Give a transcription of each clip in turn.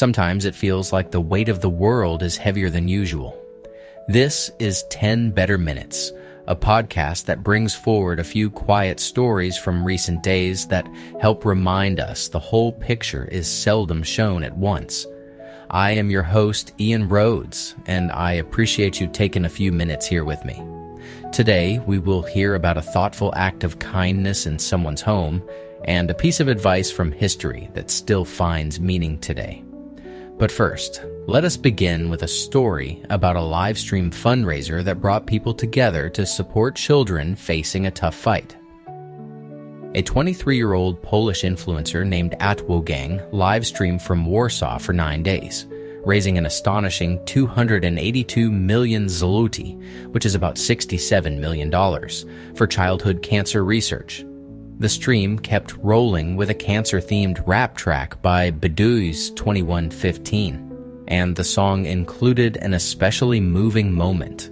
Sometimes it feels like the weight of the world is heavier than usual. This is 10 Better Minutes, a podcast that brings forward a few quiet stories from recent days that help remind us the whole picture is seldom shown at once. I am your host, Ian Rhodes, and I appreciate you taking a few minutes here with me. Today, we will hear about a thoughtful act of kindness in someone's home and a piece of advice from history that still finds meaning today. But first, let us begin with a story about a Livestream fundraiser that brought people together to support children facing a tough fight. A 23-year-old Polish influencer named Atwogang livestreamed from Warsaw for 9 days, raising an astonishing 282 million zloty, which is about $67 million, for childhood cancer research. The stream kept rolling with a cancer-themed rap track by Bedui's 2115, and the song included an especially moving moment,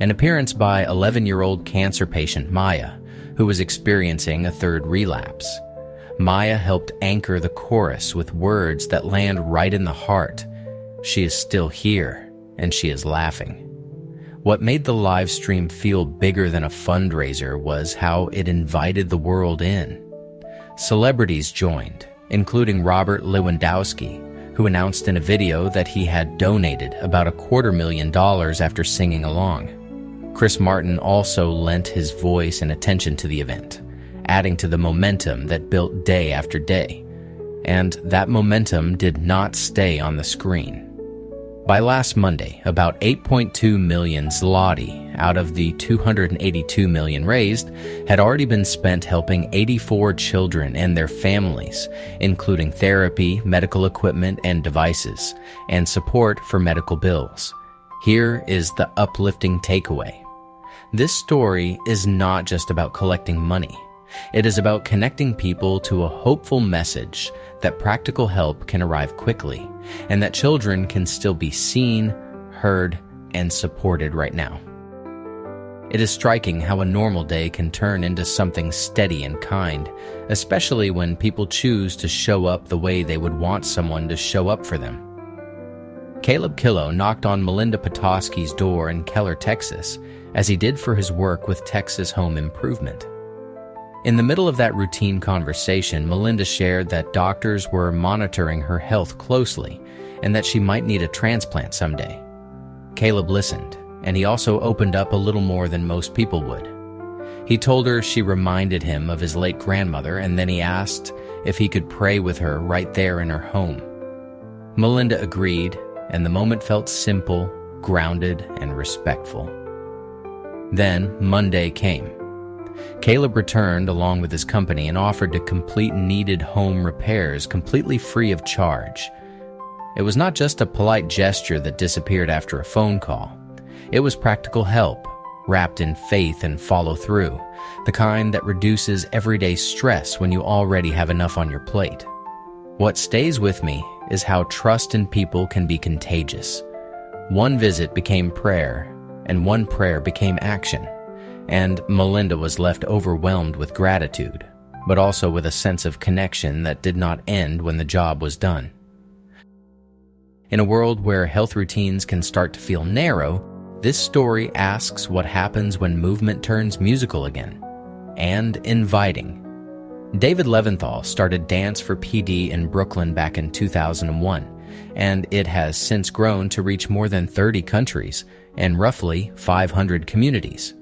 an appearance by 11-year-old cancer patient Maya, who was experiencing a third relapse. Maya helped anchor the chorus with words that land right in the heart. She is still here, and she is laughing. What made the live stream feel bigger than a fundraiser was how it invited the world in. Celebrities joined, including Robert Lewandowski, who announced in a video that he had donated about $250,000 after singing along. Chris Martin also lent his voice and attention to the event, adding to the momentum that built day after day. And that momentum did not stay on the screen. By last Monday, about 8.2 million zloty out of the 282 million raised had already been spent helping 84 children and their families, including therapy, medical equipment and devices, and support for medical bills. Here is the uplifting takeaway. This story is not just about collecting money. It is about connecting people to a hopeful message that practical help can arrive quickly, and that children can still be seen, heard, and supported right now. It is striking how a normal day can turn into something steady and kind, especially when people choose to show up the way they would want someone to show up for them. Caleb Killow knocked on Melinda Petoskey's door in Keller, Texas, as he did for his work with Texas Home Improvement. In the middle of that routine conversation, Melinda shared that doctors were monitoring her health closely and that she might need a transplant someday. Caleb listened, and he also opened up a little more than most people would. He told her she reminded him of his late grandmother, and then he asked if he could pray with her right there in her home. Melinda agreed, and the moment felt simple, grounded, and respectful. Then Monday came. Caleb returned along with his company and offered to complete needed home repairs completely free of charge. It was not just a polite gesture that disappeared after a phone call. It was practical help, wrapped in faith and follow-through, the kind that reduces everyday stress when you already have enough on your plate. What stays with me is how trust in people can be contagious. One visit became prayer, and one prayer became action. And Melinda was left overwhelmed with gratitude, but also with a sense of connection that did not end when the job was done. In a world where health routines can start to feel narrow, this story asks what happens when movement turns musical again, and inviting. David Leventhal started Dance for PD in Brooklyn back in 2001, and it has since grown to reach more than 30 countries and roughly 500 communities.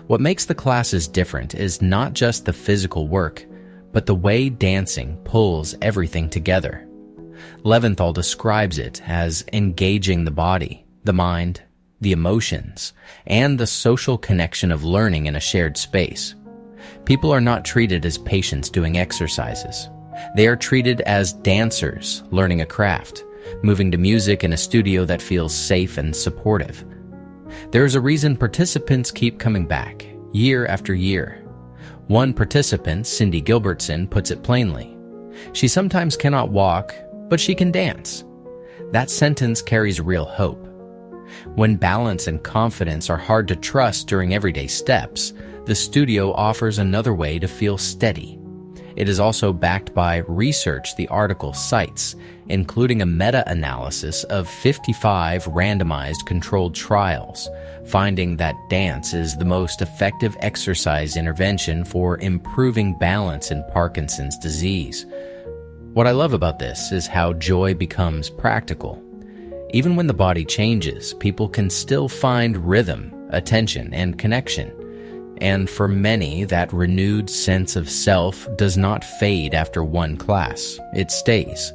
What makes the classes different is not just the physical work, but the way dancing pulls everything together. Leventhal describes it as engaging the body, the mind, the emotions, and the social connection of learning in a shared space. People are not treated as patients doing exercises. They are treated as dancers learning a craft, moving to music in a studio that feels safe and supportive. There is a reason participants keep coming back, year after year. One participant, Cindy Gilbertson, puts it plainly. She sometimes cannot walk, but she can dance. That sentence carries real hope. When balance and confidence are hard to trust during everyday steps, the studio offers another way to feel steady. It is also backed by research the article cites, including a meta-analysis of 55 randomized controlled trials, finding that dance is the most effective exercise intervention for improving balance in Parkinson's disease. What I love about this is how joy becomes practical. Even when the body changes, people can still find rhythm, attention, and connection. And for many, that renewed sense of self does not fade after one class. It stays.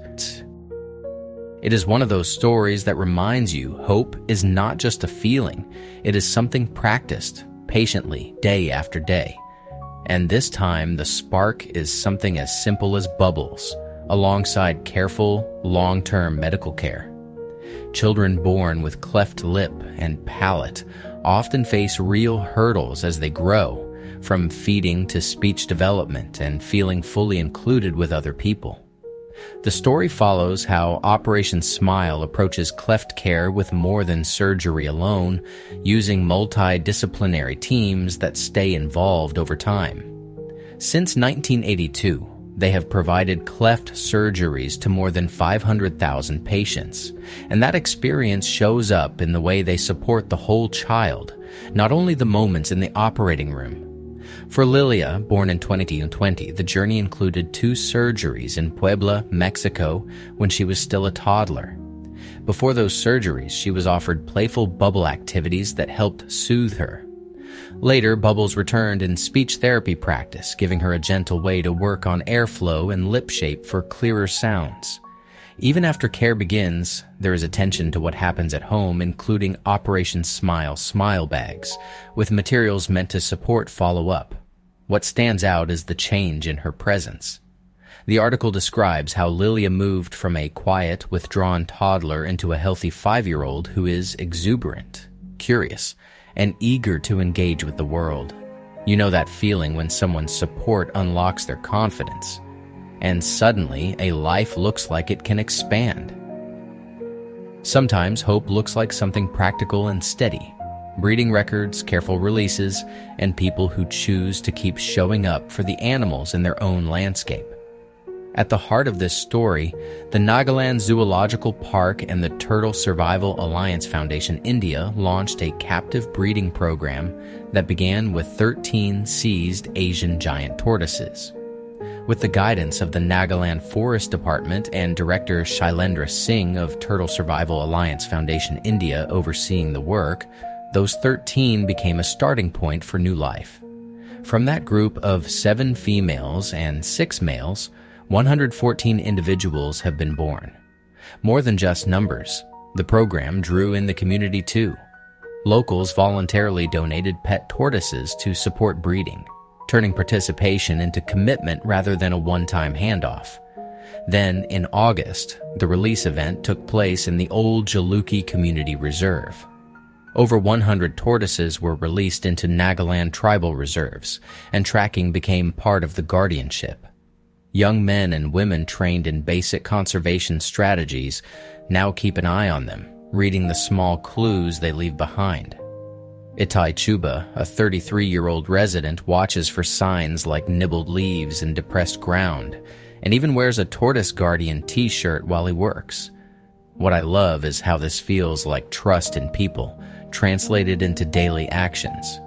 It is one of those stories that reminds you hope is not just a feeling. It is something practiced patiently day after day. And this time, the spark is something as simple as bubbles, alongside careful, long-term medical care. Children born with cleft lip and palate often face real hurdles as they grow, from feeding to speech development and feeling fully included with other people. The story follows how Operation Smile approaches cleft care with more than surgery alone, using multidisciplinary teams that stay involved over time. Since 1982, they have provided cleft surgeries to more than 500,000 patients, and that experience shows up in the way they support the whole child, not only the moments in the operating room. For Lilia, born in 2020, the journey included 2 surgeries in Puebla, Mexico, when she was still a toddler. Before those surgeries, she was offered playful bubble activities that helped soothe her. Later, Bubbles returned in speech therapy practice, giving her a gentle way to work on airflow and lip shape for clearer sounds. Even after care begins, there is attention to what happens at home, including Operation Smile smile bags, with materials meant to support follow-up. What stands out is the change in her presence. The article describes how Lilia moved from a quiet, withdrawn toddler into a healthy 5-year-old who is exuberant, curious, and eager to engage with the world. You know that feeling when someone's support unlocks their confidence, and suddenly a life looks like it can expand. Sometimes hope looks like something practical and steady: breeding records, careful releases, and people who choose to keep showing up for the animals in their own landscape. At the heart of this story, the Nagaland Zoological Park and the Turtle Survival Alliance Foundation India launched a captive breeding program that began with 13 seized Asian giant tortoises. With the guidance of the Nagaland Forest Department and Director Shailendra Singh of Turtle Survival Alliance Foundation India overseeing the work, those 13 became a starting point for new life. From that group of 7 females and 6 males, 114 individuals have been born. More than just numbers, the program drew in the community too. Locals voluntarily donated pet tortoises to support breeding, turning participation into commitment rather than a one-time handoff. Then, in August, the release event took place in the Old Jaluki Community Reserve. Over 100 tortoises were released into Nagaland tribal reserves, and tracking became part of the guardianship. Young men and women trained in basic conservation strategies now keep an eye on them, reading the small clues they leave behind. Itai Chuba, a 33-year-old resident, watches for signs like nibbled leaves and depressed ground, and even wears a Tortoise Guardian t-shirt while he works. What I love is how this feels like trust in people, translated into daily actions.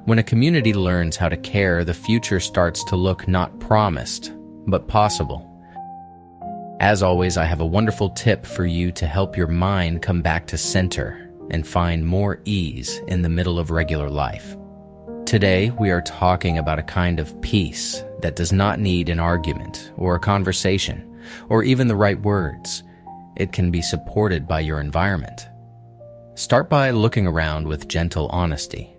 When a community learns how to care, the future starts to look not promised, but possible. As always, I have a wonderful tip for you to help your mind come back to center and find more ease in the middle of regular life. Today, we are talking about a kind of peace that does not need an argument or a conversation or even the right words. It can be supported by your environment. Start by looking around with gentle honesty.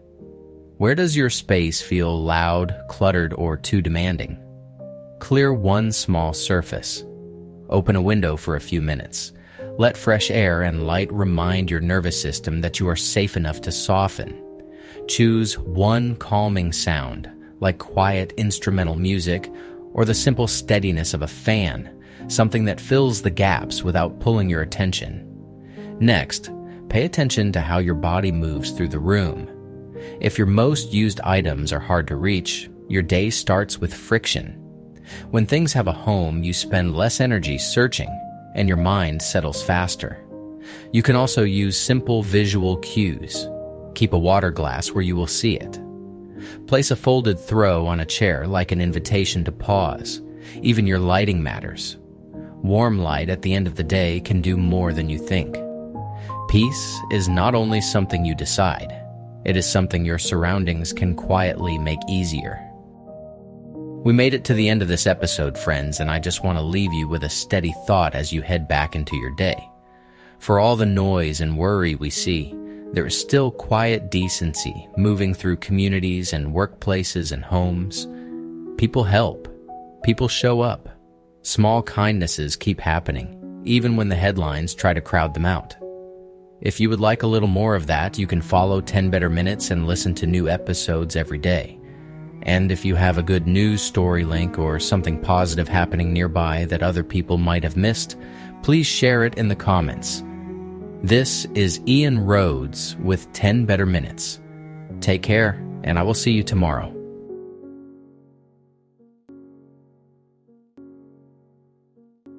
Where does your space feel loud, cluttered, or too demanding? Clear one small surface. Open a window for a few minutes. Let fresh air and light remind your nervous system that you are safe enough to soften. Choose one calming sound, like quiet instrumental music or the simple steadiness of a fan, something that fills the gaps without pulling your attention. Next, pay attention to how your body moves through the room. If your most used items are hard to reach, your day starts with friction. When things have a home, you spend less energy searching, and your mind settles faster. You can also use simple visual cues. Keep a water glass where you will see it. Place a folded throw on a chair like an invitation to pause. Even your lighting matters. Warm light at the end of the day can do more than you think. Peace is not only something you decide, it is something your surroundings can quietly make easier. We made it to the end of this episode, friends, and I just want to leave you with a steady thought as you head back into your day. For all the noise and worry we see, there is still quiet decency moving through communities and workplaces and homes. People help. People show up. Small kindnesses keep happening, even when the headlines try to crowd them out. If you would like a little more of that, you can follow 10 Better Minutes and listen to new episodes every day. And if you have a good news story link or something positive happening nearby that other people might have missed, please share it in the comments. This is Ian Rhodes with 10 Better Minutes. Take care, and I will see you tomorrow.